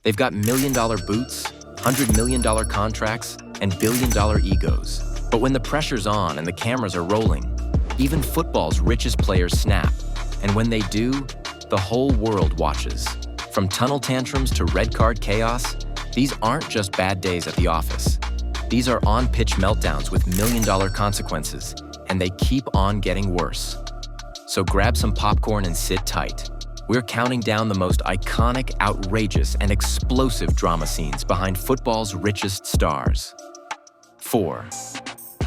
They've got million-dollar boots, $100 million contracts, and billion-dollar egos. But when the pressure's on and the cameras are rolling, even football's richest players snap. And when they do, the whole world watches. From tunnel tantrums to red card chaos, these aren't just bad days at the office. These are on-pitch meltdowns with million-dollar consequences, and they keep on getting worse. So grab some popcorn and sit tight. We're counting down the most iconic, outrageous, and explosive drama scenes behind football's richest stars. 4.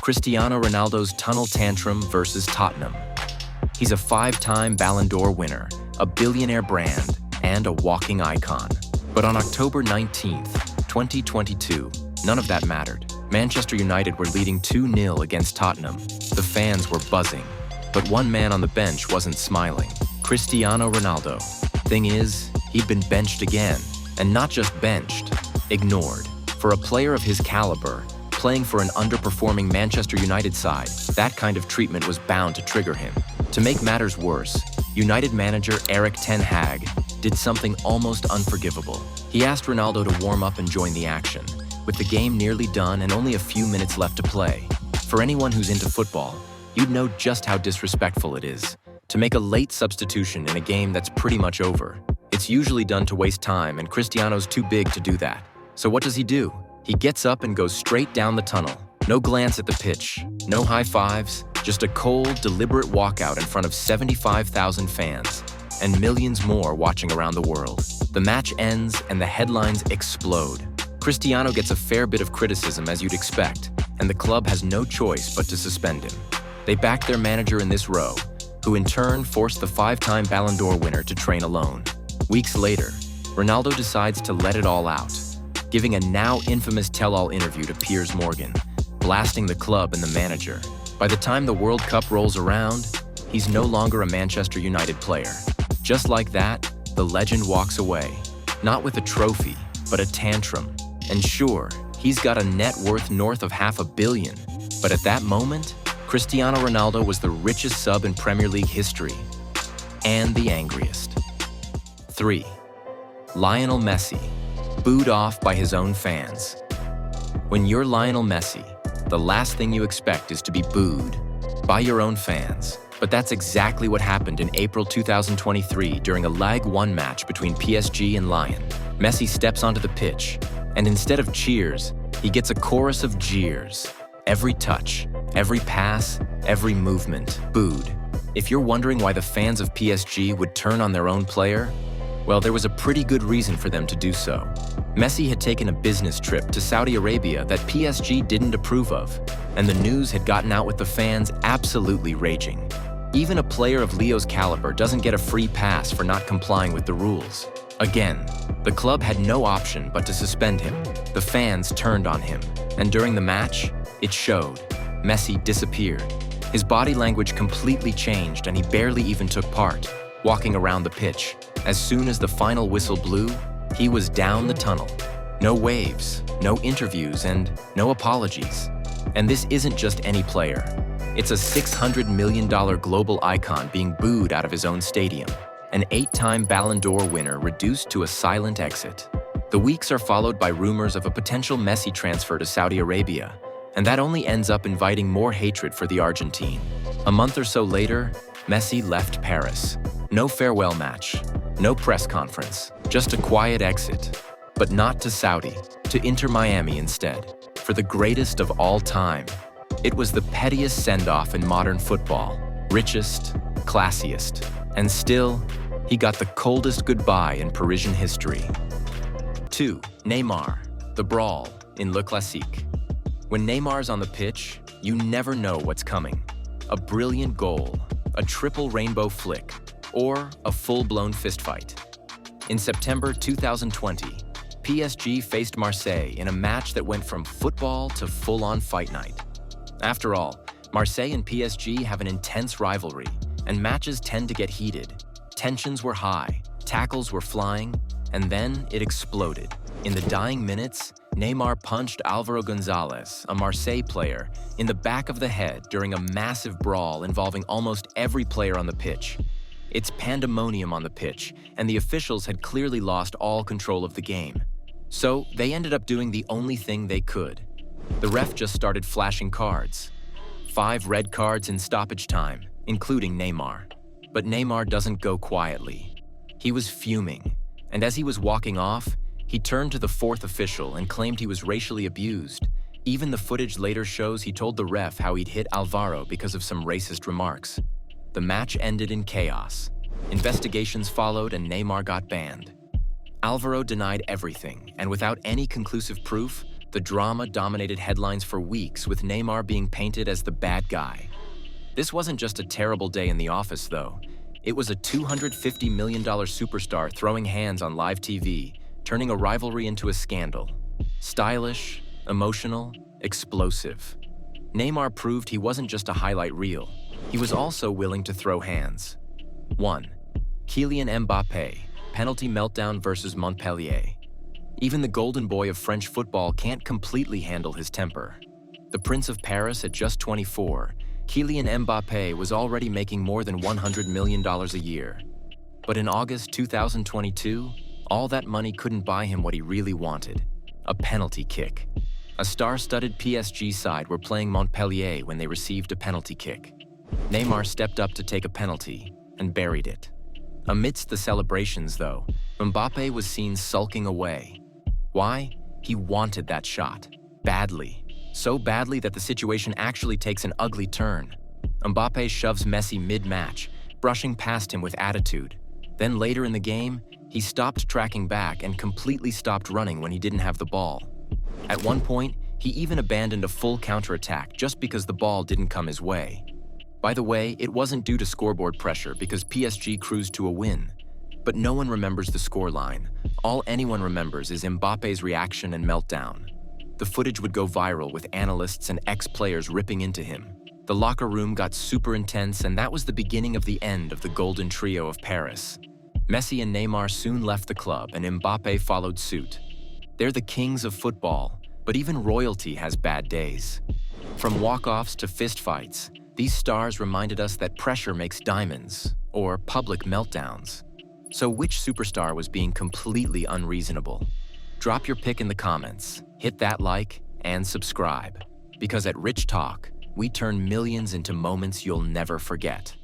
Cristiano Ronaldo's tunnel tantrum versus Tottenham. He's a 5-time Ballon d'Or winner, a billionaire brand, and a walking icon. But on October 19th, 2022, none of that mattered. Manchester United were leading 2-0 against Tottenham. The fans were buzzing. But one man on the bench wasn't smiling. Cristiano Ronaldo. Thing is, he'd been benched again. And not just benched, ignored. For a player of his caliber, playing for an underperforming Manchester United side, that kind of treatment was bound to trigger him. To make matters worse, United manager Erik ten Hag did something almost unforgivable. He asked Ronaldo to warm up and join the action, with the game nearly done and only a few minutes left to play. For anyone who's into football, you'd know just how disrespectful it is to make a late substitution in a game that's pretty much over. It's usually done to waste time, and Cristiano's too big to do that. So what does he do? He gets up and goes straight down the tunnel. No glance at the pitch, no high fives, just a cold, deliberate walkout in front of 75,000 fans and millions more watching around the world. The match ends and the headlines explode. Cristiano gets a fair bit of criticism, as you'd expect, and the club has no choice but to suspend him. They backed their manager in this row, who in turn forced the 5-time Ballon d'Or winner to train alone. Weeks later, Ronaldo decides to let it all out, giving a now infamous tell-all interview to Piers Morgan, blasting the club and the manager. By the time the World Cup rolls around, he's no longer a Manchester United player. Just like that, the legend walks away, not with a trophy, but a tantrum. And sure, he's got a net worth north of $500 million, but at that moment, Cristiano Ronaldo was the richest sub in Premier League history, and the angriest. 3. Lionel Messi, booed off by his own fans. When you're Lionel Messi, the last thing you expect is to be booed by your own fans. But that's exactly what happened in April 2023 during a Ligue 1 match between PSG and Lyon. Messi steps onto the pitch, and instead of cheers, he gets a chorus of jeers. Every touch, every pass, every movement, booed. If you're wondering why the fans of PSG would turn on their own player, well, there was a pretty good reason for them to do so. Messi had taken a business trip to Saudi Arabia that PSG didn't approve of, and the news had gotten out with the fans absolutely raging. Even a player of Leo's caliber doesn't get a free pass for not complying with the rules. Again, the club had no option but to suspend him. The fans turned on him, and during the match, it showed. Messi disappeared. His body language completely changed, and he barely even took part, walking around the pitch. As soon as the final whistle blew, he was down the tunnel. No waves, no interviews, and no apologies. And this isn't just any player. It's a $600 million global icon being booed out of his own stadium. An 8-time Ballon d'Or winner reduced to a silent exit. The weeks are followed by rumors of a potential Messi transfer to Saudi Arabia, and that only ends up inviting more hatred for the Argentine. A month or so later, Messi left Paris. No farewell match, no press conference, just a quiet exit. But not to Saudi, to Inter Miami instead, for the greatest of all time. It was the pettiest send-off in modern football, richest, classiest, and still, he got the coldest goodbye in Parisian history. 2. Neymar, the Brawl in Le Classique. When Neymar's on the pitch, you never know what's coming. A brilliant goal, a triple rainbow flick, or a full-blown fistfight. In September 2020, PSG faced Marseille in a match that went from football to full-on fight night. After all, Marseille and PSG have an intense rivalry, and matches tend to get heated. Tensions were high, tackles were flying, and then it exploded. In the dying minutes, Neymar punched Álvaro González, a Marseille player, in the back of the head during a massive brawl involving almost every player on the pitch. It's pandemonium on the pitch, and the officials had clearly lost all control of the game. So they ended up doing the only thing they could. The ref just started flashing cards. 5 red cards in stoppage time, including Neymar. But Neymar doesn't go quietly. He was fuming, and as he was walking off, he turned to the 4th official and claimed he was racially abused. Even the footage later shows he told the ref how he'd hit Alvaro because of some racist remarks. The match ended in chaos. Investigations followed and Neymar got banned. Alvaro denied everything, and without any conclusive proof, the drama dominated headlines for weeks, with Neymar being painted as the bad guy. This wasn't just a terrible day in the office, though. It was a $250 million superstar throwing hands on live TV, turning a rivalry into a scandal. Stylish, emotional, explosive. Neymar proved he wasn't just a highlight reel. He was also willing to throw hands. 1. Kylian Mbappé, penalty meltdown versus Montpellier. Even the golden boy of French football can't completely handle his temper. The Prince of Paris at just 24, Kylian Mbappé was already making more than $100 million a year. But in August 2022, all that money couldn't buy him what he really wanted: a penalty kick. A star-studded PSG side were playing Montpellier when they received a penalty kick. Neymar stepped up to take a penalty and buried it. Amidst the celebrations, though, Mbappé was seen sulking away. Why? He wanted that shot. Badly. So badly that the situation actually takes an ugly turn. Mbappé shoves Messi mid-match, brushing past him with attitude. Then later in the game, he stopped tracking back and completely stopped running when he didn't have the ball. At one point, he even abandoned a full counterattack just because the ball didn't come his way. By the way, it wasn't due to scoreboard pressure because PSG cruised to a win. But no one remembers the scoreline. All anyone remembers is Mbappé's reaction and meltdown. The footage would go viral with analysts and ex-players ripping into him. The locker room got super intense, and that was the beginning of the end of the golden trio of Paris. Messi and Neymar soon left the club, and Mbappé followed suit. They're the kings of football, but even royalty has bad days. From walk-offs to fistfights, these stars reminded us that pressure makes diamonds, or public meltdowns. So which superstar was being completely unreasonable? Drop your pick in the comments, hit that like, and subscribe. Because at Rich Talk, we turn millions into moments you'll never forget.